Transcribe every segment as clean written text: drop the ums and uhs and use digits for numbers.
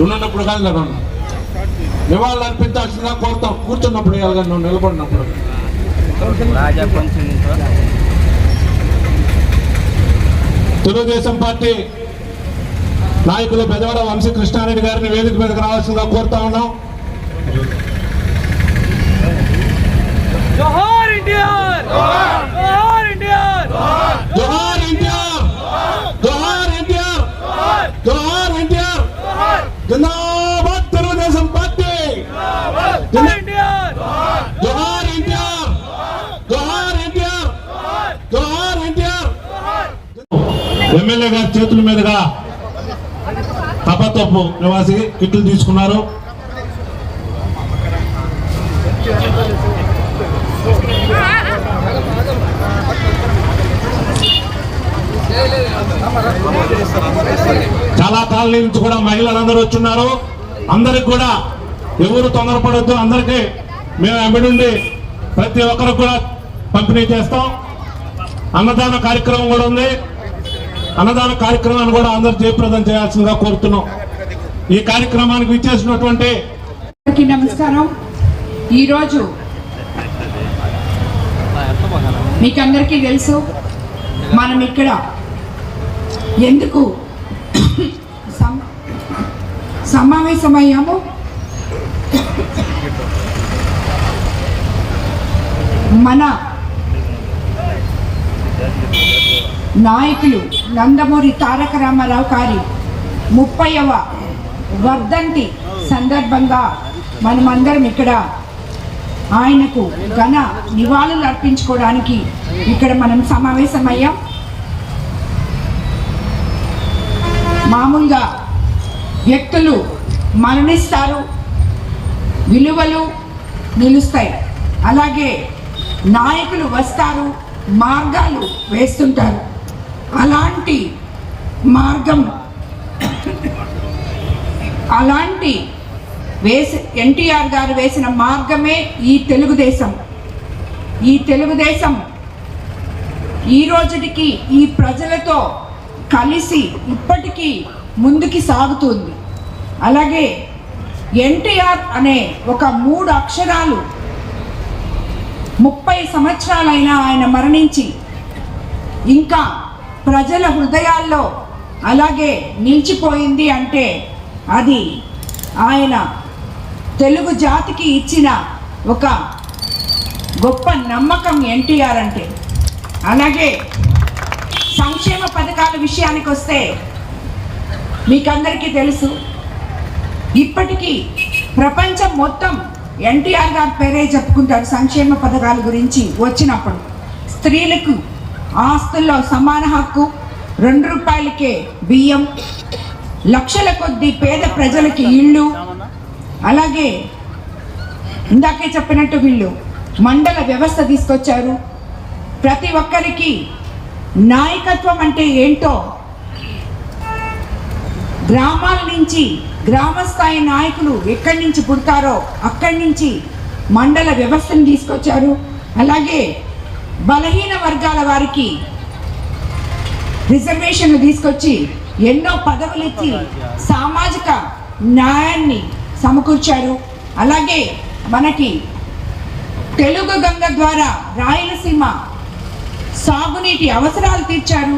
ఉన్నప్పుడు కాదు కదా నివాళులు అర్పించాల్సిందిగా కోరుతాం. కూర్చున్నప్పుడు వేయాలి కానీ నువ్వు నిలబడినప్పుడు. తెలుగుదేశం పార్టీ నాయకులు పెదవర వంశీకృష్ణారెడ్డి గారిని వేదిక మీదకి రావాల్సిందిగా కోరుతా ఉన్నాం. జోహార్ ఎన్టీఆర్, జోహార్ ఎన్టీఆర్, జోహార్ ఎన్టీఆర్, జోహార్ ఎన్టీఆర్, జోహార్ ఎన్టీఆర్, జిందాబాద్ తెలుగుదేశం పార్టీ, జోహార్ ఎన్టీఆర్, జోహార్ ఎన్టీఆర్, జోహార్ ఎన్టీఆర్, జోహార్ ఎన్టీఆర్. ఎమ్మెల్యే గారి చేతుల మీదుగా తపతప్పు నివాసి కిట్లు తీసుకున్నారు. చాలా కాలనీ నుంచి కూడా మహిళలందరూ వచ్చున్నారు. అందరికి కూడా ఎవరు తొందరపడద్దు, అందరికీ మేము ఎమ్మడుండి ప్రతి ఒక్కరికి కూడా పంపిణీ చేస్తాం. అన్నదాన కార్యక్రమం కూడా ఉంది. అన్నదాన కార్యక్రమాన్ని కూడా అందరూ జయప్రదం చేయాల్సిందిగా కోరుతున్నాం. ఈ కార్యక్రమానికి విచ్చేసినటువంటి నమస్కారం. ఈరోజు మీకు అందరికీ తెలుసు మనం ఇక్కడ ఎందుకు సమావేశమయ్యాము. మన నాయకులు నందమూరి తారక రామారావు గారి 30వ వర్ధంతి సందర్భంగా మనమందరం ఇక్కడ ఆయనకు ఘన నివాళులు అర్పించుకోవడానికి ఇక్కడ మనం సమావేశమయ్యాం. మామూలుగా వ్యక్తులు మరణిస్తారు, విలువలు నిలుస్తాయి. అలాగే నాయకులు వస్తారు, మార్గాలు వేస్తుంటారు. అలాంటి మార్గం ఎన్టీఆర్ గారు వేసిన మార్గమే ఈ తెలుగుదేశం. ఈ తెలుగుదేశం ఈ రోజుకి ఈ ప్రజలతో కలిసి ఇప్పటికీ ముందుకి సాగుతుంది. అలాగే ఎన్టీఆర్ అనే ఒక 3 అక్షరాలు 30 సంవత్సరాలైనా ఆయన మరణించి ఇంకా ప్రజల హృదయాల్లో అలాగే నిలిచిపోయింది అంటే అది ఆయన తెలుగు జాతికి ఇచ్చిన ఒక గొప్ప నమ్మకం ఎన్టీఆర్ అంటే. అలాగే సంక్షేమ పథకాల విషయానికి వస్తే మీకందరికీ తెలుసు, ఇప్పటికీ ప్రపంచం మొత్తం ఎన్టీఆర్ గారి పేరే చెప్పుకుంటారు సంక్షేమ పథకాల గురించి వచ్చినప్పుడు. స్త్రీలకు ఆస్తుల్లో సమాన హక్కు, 2 రూపాయలకే బియ్యం, లక్షల కొద్ది పేద ప్రజలకి ఇళ్ళు, అలాగే ఇందాకే చెప్పినట్టు వీళ్ళు మండల వ్యవస్థ తీసుకొచ్చారు. ప్రతి ఒక్కరికి నాయకత్వం అంటే ఏంటో గ్రామాల నుంచి గ్రామస్థాయి నాయకులు ఎక్కడి నుంచి పుడతారో అక్కడి నుంచి మండల వ్యవస్థను తీసుకొచ్చారు. అలాగే బలహీన వర్గాల వారికి రిజర్వేషన్లు తీసుకొచ్చి ఎన్నో పదవులు ఇచ్చి సామాజిక న్యాయాన్ని సమకూర్చారు. అలాగే మనకి తెలుగు గంగ ద్వారా రాయలసీమ సాగునీటి అవసరాలు తీర్చారు.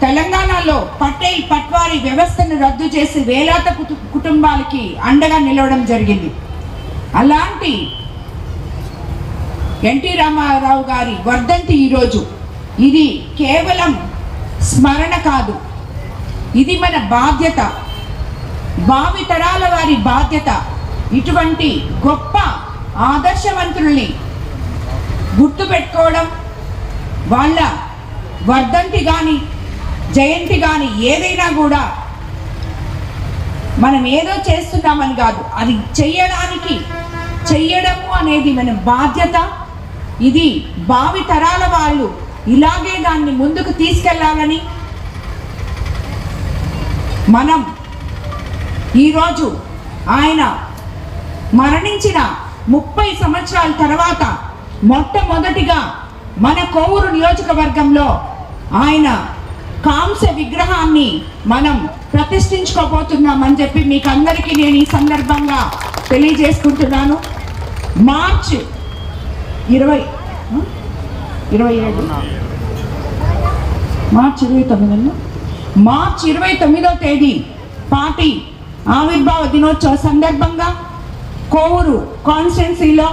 తెలంగాణలో పటేల్ పట్వారీ వ్యవస్థను రద్దు చేసి వేలాత కుటుంబాలకి అండగా నిలవడం జరిగింది. అలాంటి ఎన్టీ రామారావు గారి వర్ధంతి ఈరోజు. ఇది కేవలం స్మరణ కాదు, ఇది మన బాధ్యత, భావి తరాల వారి బాధ్యత. ఇటువంటి గొప్ప ఆదర్శవంతుల్ని గుర్తుపెట్టుకోవడం, వాళ్ళ వర్ధంతి కానీ జయంతి కానీ ఏదైనా కూడా మనం ఏదో చేస్తున్నామని కాదు, అది చెయ్యడము అనేది మన బాధ్యత. ఇది భావి తరాల వాళ్ళు ఇలాగే దాన్ని ముందుకు తీసుకెళ్లాలని మనం ఈరోజు ఆయన మరణించిన 30 సంవత్సరాల తర్వాత మొట్టమొదటిగా మన కోవూరు నియోజకవర్గంలో ఆయన కాంస్య విగ్రహాన్ని మనం ప్రతిష్ఠించుకోబోతున్నామని చెప్పి మీకు అందరికీ నేను ఈ సందర్భంగా తెలియజేసుకుంటున్నాను. మార్చి 29వ తేదీ పార్టీ ఆవిర్భావ దినోత్సవ సందర్భంగా కోవూరు కాన్స్టిట్యున్సీలో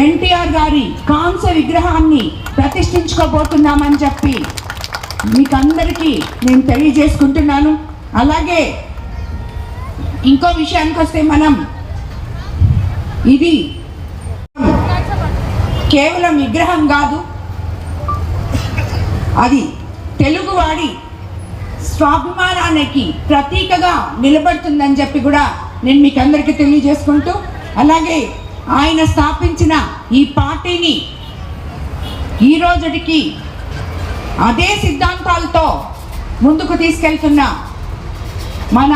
ఎన్టీఆర్ గారి కాంస్య విగ్రహాన్ని ప్రతిష్ఠించుకోబోతున్నామని చెప్పి మీకు అందరికీ నేను తెలియజేసుకుంటున్నాను. అలాగే ఇంకో విషయానికి వస్తే మనం ఇది కేవలం విగ్రహం కాదు, అది తెలుగువాడి స్వాభిమానానికి ప్రతీకగా నిలబడుతుందని చెప్పి కూడా నేను మీకు అందరికీ తెలియజేసుకుంటూ, అలాగే ఆయన స్థాపించిన ఈ పార్టీని ఈ రోజుకి అదే సిద్ధాంతాలతో ముందుకు తీసుకెళ్తున్న మన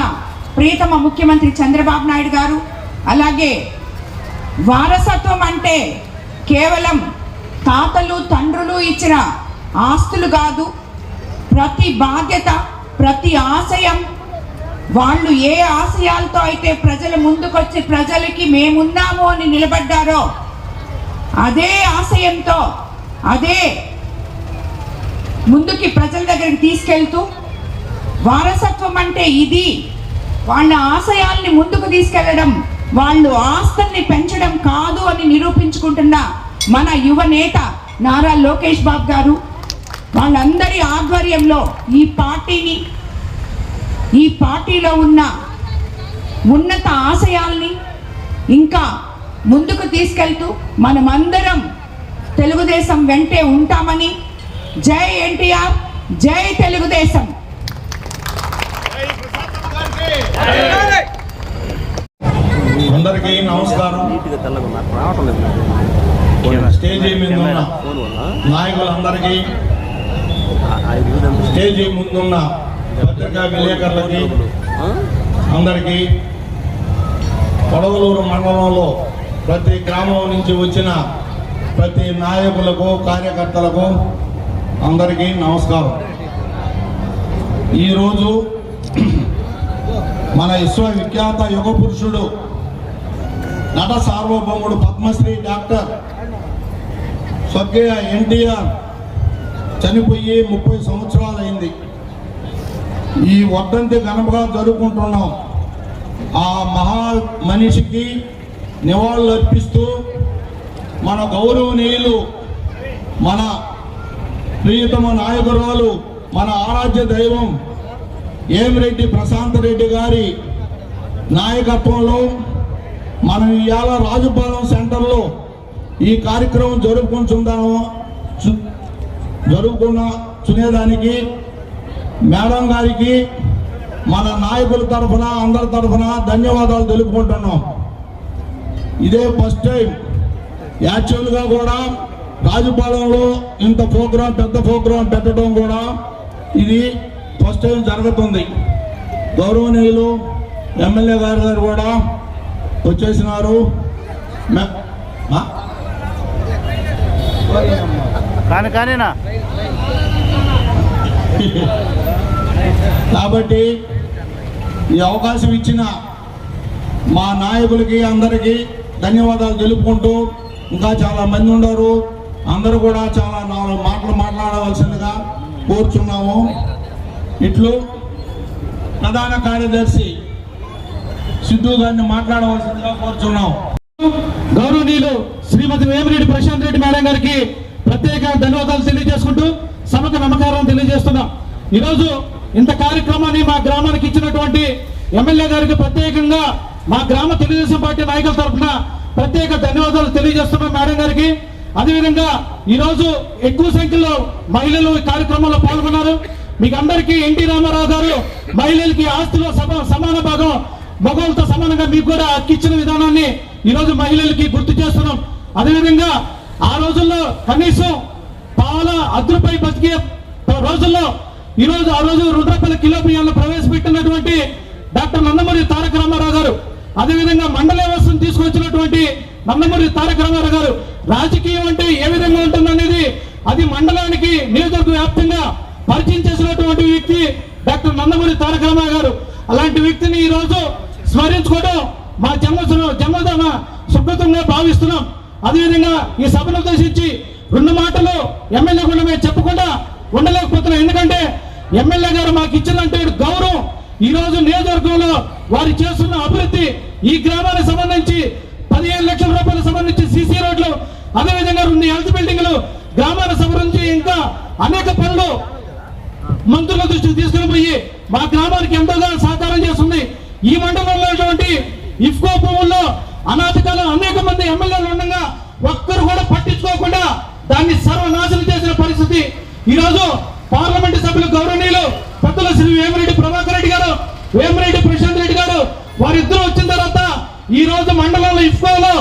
ప్రియతమ ముఖ్యమంత్రి చంద్రబాబు నాయుడు గారు, అలాగే వారసత్వం అంటే కేవలం తాతలు తండ్రులు ఇచ్చిన ఆస్తులు కాదు, ప్రతి బాధ్యత, ప్రతి ఆశయం, వాళ్ళు ఏ ఆశయాలతో అయితే ప్రజల ముందుకొచ్చి ప్రజలకి మేమున్నాము అని నిలబడ్డారో అదే ఆశయంతో అదే ముందుకి ప్రజల దగ్గరికి తీసుకెళ్తూ, వారసత్వం అంటే ఇది, వాళ్ళ ఆశయాల్ని ముందుకు తీసుకెళ్లడం, వాళ్ళు ఆస్తుల్ని పెంచడం కాదు అని నిరూపించుకుంటున్న మన యువ నేత నారా లోకేష్ బాబు గారు, వాళ్ళందరి ఆధ్వర్యంలో ఈ పార్టీని, ఈ పార్టీలో ఉన్న ఉన్నత ఆశయాల్ని ఇంకా ముందుకు తీసుకెళ్తూ మనమందరం తెలుగుదేశం వెంటే ఉంటామని, జై ఎన్టీఆర్, జై తెలుగుదేశం. అందరికీ నమస్కారం. స్టేజీ మీద ఉన్న నాయకులందరికీ, స్టేజీ ముందున్న పత్రికా విలేకరులకి అందరికీ, కొడవలూరు మండలంలో ప్రతి గ్రామం నుంచి వచ్చిన ప్రతి నాయకులకు కార్యకర్తలకు అందరికీ నమస్కారం. ఈరోజు మన విశ్వవిఖ్యాత యుగ పురుషుడు, నట సార్వభౌముడు, పద్మశ్రీ డాక్టర్ స్వర్గీయ ఎన్టీఆర్ చనిపోయి 30 సంవత్సరాలైంది. ఈ వర్ధంతి ఘనంగా జరుపుకుంటున్నాం. ఆ మహా మనిషికి నివాళులు అర్పిస్తూ మన గౌరవనీయులు, మన ప్రియతమ నాయకురాలు, మన ఆరాధ్య దైవం ఏమిరెడ్డి ప్రశాంత్ రెడ్డి గారి నాయకత్వంలో మనం ఇవాళ రాజుపాలెం సెంటర్లో ఈ కార్యక్రమం జరుపుకునేదానికి మేడం గారికి మన నాయకుల తరఫున, అందరి తరఫున ధన్యవాదాలు తెలుపుకుంటున్నాం. ఇదే ఫస్ట్ టైం. యాక్చువల్గా కూడా రాజుపాలెంలో ఇంత ప్రోగ్రాం, పెద్ద ప్రోగ్రాం పెట్టడం కూడా ఇది ఫస్ట్ టైం జరుగుతుంది. గౌరవనీయులు ఎమ్మెల్యే గారు కూడా వచ్చేసినారు. కాబట్టి ఈ అవకాశం ఇచ్చిన మా నాయకులకి అందరికీ ధన్యవాదాలు తెలుపుకుంటూ, ఇంకా చాలా మంది ఉన్నారు, అందరూ కూడా చాలా 4 మాటలు మాట్లాడవలసిందిగా కోరుచున్నాము. ఇట్లు ప్రధాన కార్యదర్శి సిద్ధు గారిని మాట్లాడవలసిందిగా కోరుచున్నాం. గౌరవనీయులు శ్రీమతి వేమిరెడ్డి ప్రశాంత్ రెడ్డి మేడం గారికి ప్రత్యేక ధన్యవాదాలు తెలియజేసుకుంటూ సభకు నమస్కారం తెలియజేస్తున్నాం. ఈరోజు ఇంత కార్యక్రమాన్ని మా గ్రామానికి ఇచ్చినటువంటి ఎమ్మెల్యే గారికి ప్రత్యేకంగా మా గ్రామ తెలుగుదేశం పార్టీ నాయకుల తరఫున ప్రత్యేక ధన్యవాదాలు తెలియజేస్తున్నాం మేడం గారికి. అదేవిధంగా ఈరోజు ఎక్కువ సంఖ్యలో మహిళలు ఈ కార్యక్రమంలో పాల్గొన్నారు. మీకు అందరికీ ఎన్టీ రామారావు గారు మహిళలకి ఆస్తిలో సమాన భాగం, మగవాళ్ళతో సమానంగా మీకు కూడా హక్కిచ్చిన విధానాన్ని ఈరోజు మహిళలకి గుర్తు చేస్తున్నాం. అదేవిధంగా ఆ రోజుల్లో కనీసం పాల అద్దుపై బతికే రోజుల్లో ఈరోజు ఆ రోజు ₹2 కిలో బియ్యాలను ప్రవేశపెట్టినటువంటి డాక్టర్ నందమూరి తారక రామారావు గారు, అదేవిధంగా మండల వ్యవస్థను తీసుకొచ్చినటువంటి నందమూరి తారక రామారావు గారు, రాజకీయం అంటే ఏ విధంగా ఉంటుందనేది అది మండలానికి నియోజకవర్గ వ్యాప్తంగా పరిచయం చేసినటువంటి వ్యక్తి డాక్టర్ నందమూరి తారక రామారావు గారు. అలాంటి వ్యక్తిని ఈ రోజు స్మరించుకోవడం మా జన్మదిన సుకృతంగా భావిస్తున్నాం. అదేవిధంగా ఈ సభను ఉద్దేశించి 2 మాటలు ఎమ్మెల్యే కూడా మేము చెప్పకుండా ఉండలేకపోతున్నాం. ఎందుకంటే ఎమ్మెల్యే గారు మాకు ఇచ్చినంటే గౌరవం. ఈ రోజు నియోజకవర్గంలో వారు చేస్తున్న అభివృద్ధి, ఈ గ్రామానికి సంబంధించి 15 లక్షల రూపాయలకు సంబంధించి సీసీ రోడ్లు, అదేవిధంగా 2 హెల్త్ బిల్డింగ్లు, గ్రామానికి సంబంధించి ఇంకా అనేక పనులు మంత్రుల దృష్టికి తీసుకుని పోయి మా గ్రామానికి ఎంతోగా సహకారం చేస్తుంది. ఈ మండలంలో ఇఫ్కో భూముల్లో అనాథకాలం అనేక మంది ఎమ్మెల్యేలు ఉండగా ఒక్కరు కూడా పట్టించుకోకుండా దాన్ని సర్వనాశనం చేసిన పరిస్థితి. ఈ రోజు పార్లమెంట్ సభ్యులు గౌరవనీయులు పెద్దల శ్రీ వేమిరెడ్డి ప్రభాకర్ రెడ్డి గారు, వేమిరెడ్డి ప్రశాంత్ రెడ్డి గారు వారిద్దరూ వచ్చిన తర్వాత ఈ రోజు మండలంలో ఇఫ్కోలో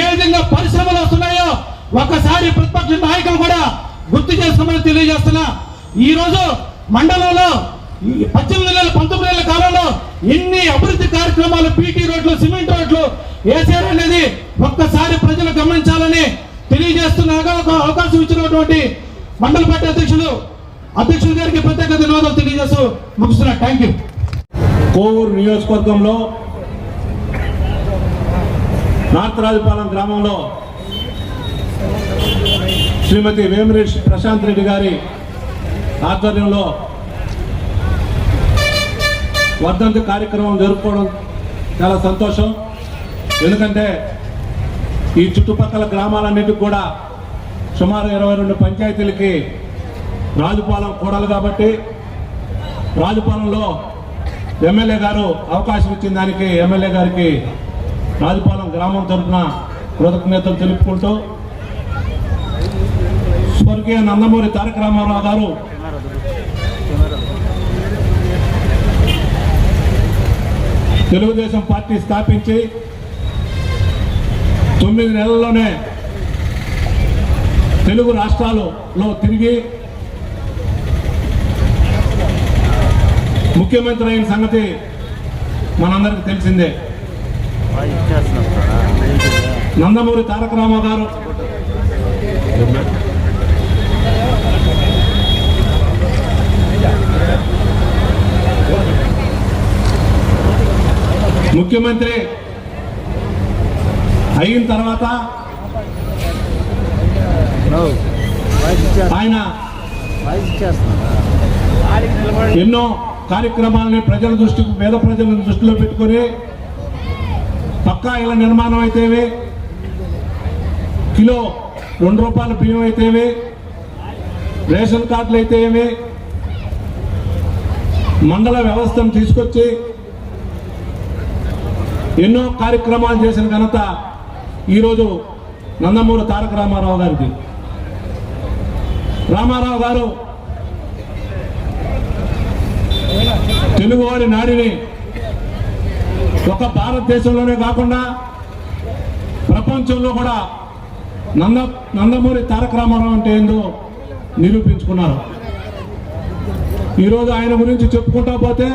ఏ విధంగా పరిశ్రమలు వస్తున్నాయో ఒకసారి ప్రతిపక్ష నాయకులు కూడా గుర్తు చేసుకోమని తెలియజేస్తున్నా. ఈ రోజు మండలంలో 18 నెలల 19 నెలల కాలంలో ఎన్ని అభివృద్ధి కార్యక్రమాలు, పీటీ రోడ్లు, సిమెంట్ రోడ్లు వేసారు అనేది ఒక్కసారి ప్రజలు గమనించాలని తెలియజేస్తున్నాగా ఒక అవకాశం ఇచ్చినటువంటి మండల పార్టీ అధ్యక్షులు గారికి ప్రత్యేక ధన్యవాదాలు తెలియజేస్తూ ముగిస్తున్నా. Thank you. కోవూరు నియోజకవర్గంలో నార్త్ రాజుపాలెం గ్రామంలో శ్రీమతి వేమిరెడ్డి ప్రశాంత్ రెడ్డి గారి ఆధ్వర్యంలో వర్ధంతి కార్యక్రమం జరుపుకోవడం చాలా సంతోషం. ఎందుకంటే ఈ చుట్టుపక్కల గ్రామాలన్నిటికి కూడా సుమారు 22 పంచాయతీలకి రాజుపాలెం కూడలు కాబట్టి రాజుపాలెంలో ఎమ్మెల్యే గారు అవకాశం ఇచ్చిన దానికి ఎమ్మెల్యే గారికి రాజుపాలెం గ్రామం తరఫున కృతజ్ఞతలు తెలుపుకుంటూ స్వర్గీయ నందమూరి తారక రామారావు గారు తెలుగుదేశం పార్టీ స్థాపించి 9 నెలల్లోనే తెలుగు రాష్ట్రాలలో తిరిగి ముఖ్యమంత్రి అయిన సంగతి మనందరికీ తెలిసిందే. నందమూరి తారక రామారావు గారు ముఖ్యమంత్రి అయిన తర్వాత ఆయన ఎన్నో కార్యక్రమాలని ప్రజల దృష్టికి, పేద ప్రజలను దృష్టిలో పెట్టుకొని పక్కా ఇళ్ల నిర్మాణం అయితేవి, కిలో 2 రూపాయల బియ్యం అయితేవి, రేషన్ కార్డులు అయితే ఏమి, మండల వ్యవస్థను తీసుకొచ్చి ఎన్నో కార్యక్రమాలు చేసిన ఘనత ఈరోజు నందమూరి తారక రామారావు గారికి. రామారావు గారు తెలుగువాడి నాడిని ఒక భారతదేశంలోనే కాకుండా ప్రపంచంలో కూడా నందమూరి తారక రామారావు అంటే ఏందో నిరూపించుకున్నారు. ఈరోజు ఆయన గురించి చెప్పుకుంటా పోతే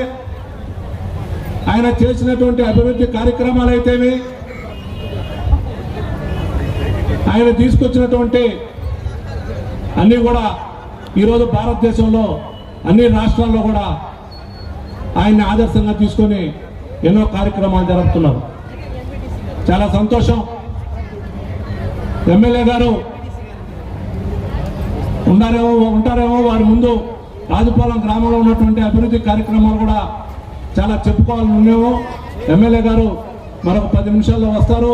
ఆయన చేసినటువంటి అభివృద్ధి కార్యక్రమాలు అయితేవి, ఆయన తీసుకొచ్చినటువంటి అన్నీ కూడా ఈరోజు భారతదేశంలో అన్ని రాష్ట్రాల్లో కూడా ఆయన్ని ఆదర్శంగా తీసుకొని ఎన్నో కార్యక్రమాలు జరుపుతున్నారు. చాలా సంతోషం. ఎమ్మెల్యే గారు ఉంటారేమో వారి ముందు రాజుపాలెం గ్రామంలో ఉన్నటువంటి అభివృద్ధి కార్యక్రమాలు కూడా చాలా చెప్పుకోవాలని ఉండేమో. ఎమ్మెల్యే గారు మరొక 10 నిమిషాల్లో వస్తారు.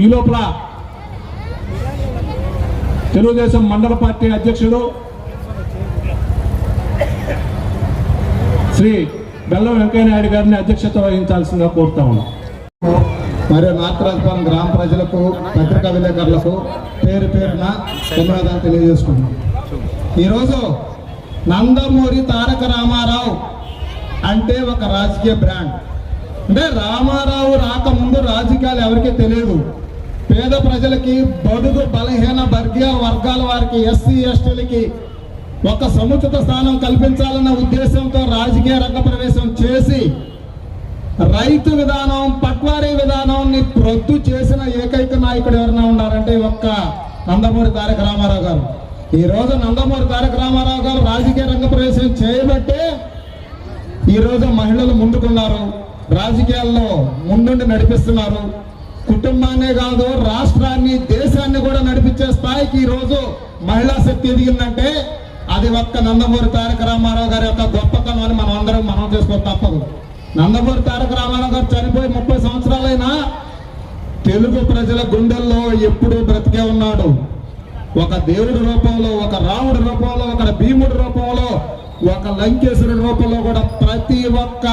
ఈ లోపల తెలుగుదేశం మండల పార్టీ అధ్యక్షుడు శ్రీ బెల్లం వెంకయ్య నాయుడు గారిని అధ్యక్షత వహించాల్సిందిగా కోరుతా ఉన్నాం. మరియు నార్త్ రాజుపాలెం గ్రామ ప్రజలకు, పత్రికా విలేకరులకు పేరు పేరున ధన్యవాదాలు తెలియజేసుకుంటున్నాం. ఈరోజు నందమూరి తారక రామారావు అంటే ఒక రాజకీయ బ్రాండ్. అంటే రామారావు రాకముందు రాజకీయాలు ఎవరికీ తెలియదు. పేద ప్రజలకి, బడుగు బలహీన వర్గాల వారికి, ఎస్సీ ఎస్టీలకి ఒక సముచిత స్థానం కల్పించాలన్న ఉద్దేశంతో రాజకీయ రంగ ప్రవేశం చేసి రైతు విధానం, పట్వారీ విధానాన్ని రద్దు చేసిన ఏకైక నాయకుడు ఎవరైనా ఉన్నారంటే ఒక్క నందమూరి తారక రామారావు గారు. ఈ రోజు నందమూరి తారక రామారావు గారు రాజకీయ రంగ ప్రవేశం చేయబట్టే ఈరోజు మహిళలు ముందుకున్నారు, రాజకీయాల్లో ముందుండి నడిపిస్తున్నారు. కుటుంబాన్నే కాదు రాష్ట్రాన్ని, దేశాన్ని కూడా నడిపించే స్థాయికి ఈరోజు మహిళా శక్తి ఎదిగిందంటే అది ఒక్క నందమూరి తారక రామారావు గారి యొక్క గొప్పతనం అని మనం అందరం మనం చేసుకో తప్పదు. నందమూరి తారక రామారావు గారు చనిపోయి 30 సంవత్సరాలైనా తెలుగు ప్రజల గుండెల్లో ఎప్పుడూ బ్రతికే ఉన్నాడు. ఒక దేవుడి రూపంలో, ఒక రాముడి రూపంలో, ఒక భీముడి రూపంలో, ఒక లంకేశ్వరుడి రూపంలో కూడా ప్రతి ఒక్క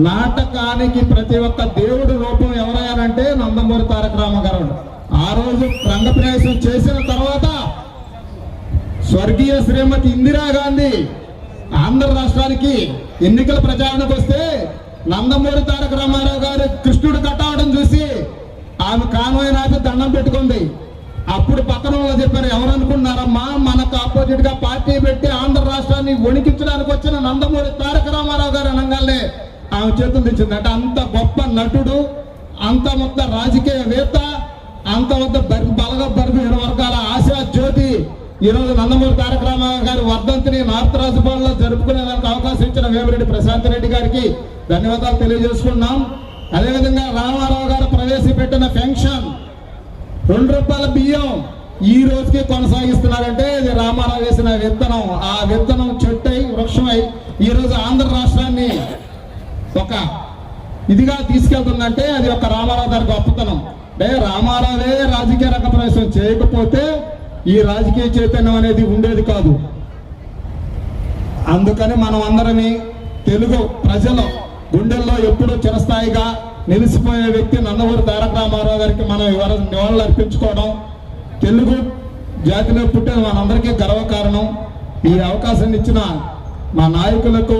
నాటకానికి ప్రతి ఒక్క దేవుడి రూపం ఎవరయ్యారంటే నందమూరి తారక రామారావు. ఆ రోజు రంగప్రవేశం చేసిన తర్వాత స్వర్గీయ శ్రీమతి ఇందిరాగాంధీ ఆంధ్ర రాష్ట్రానికి ఎన్నికల ప్రచారానికి వస్తే నందమూరి తారక రామారావు గారు కృష్ణుడు కట్టవడం చూసి ఆమె కాన్వాయ్ నాపి దండం పెట్టుకుంది. అప్పుడు పక్కన వాళ్ళు చెప్పారు, ఎవరు అనుకుంటున్నారమ్మా, మనకు ఆపోజిట్ గా పార్టీ పెట్టి ఆంధ్ర రాష్ట్రాన్ని వణికించడానికి వచ్చిన నందమూరి తారక రామారావు గారు అనగానే ఆమె చేతులు తెచ్చింది. అంటే అంత గొప్ప నటుడు, అంత మొత్తం రాజకీయవేత్త, అంత మొత్త బలగ వర్గాల ఆశా జ్యోతి ఈరోజు నందమూరి తారక రామారావు గారి వర్ధంతిని నార్త్ రాజభవన్లో జరుపుకునేందుకు అవకాశం ఇచ్చిన వేమిరెడ్డి ప్రశాంత్ రెడ్డి గారికి ధన్యవాదాలు తెలియజేసుకున్నాం. అదేవిధంగా రామారావు గారు ప్రవేశపెట్టిన పెన్షన్ ₹2 బియ్యం ఈ రోజుకి కొనసాగిస్తున్నారంటే ఇది రామారావు వేసిన విత్తనం. ఆ విత్తనం చెట్టై వృక్షమై ఈ రోజు ఆంధ్ర రాష్ట్రాన్ని ఒక ఇదిగా తీసుకెళ్తుందంటే అది ఒక రామారావు గారి గొప్పతనం. అంటే రామారావే రాజకీయ రంగ ప్రవేశం చేయకపోతే ఈ రాజకీయ చైతన్యం అనేది ఉండేది కాదు. అందుకని మనం అందరమే తెలుగు ప్రజల గుండెల్లో ఎప్పుడూ చిరస్థాయిగా నిలిచిపోయే వ్యక్తి నందమూరి తారక రామారావు గారికి మనం నివాళులు అర్పించుకోవడం తెలుగు జాతిలో పుట్టిన మనందరికీ గర్వకారణం. ఈ అవకాశాన్ని ఇచ్చిన మా నాయకులకు,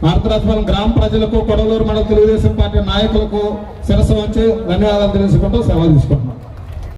భారతరాజపురం గ్రామ ప్రజలకు, కొడవలూరు మండల తెలుగుదేశం పార్టీ నాయకులకు శిరస్సు వంచి ధన్యవాదాలు తెలుసుకుంటూ సెలవు తీసుకుంటున్నాం.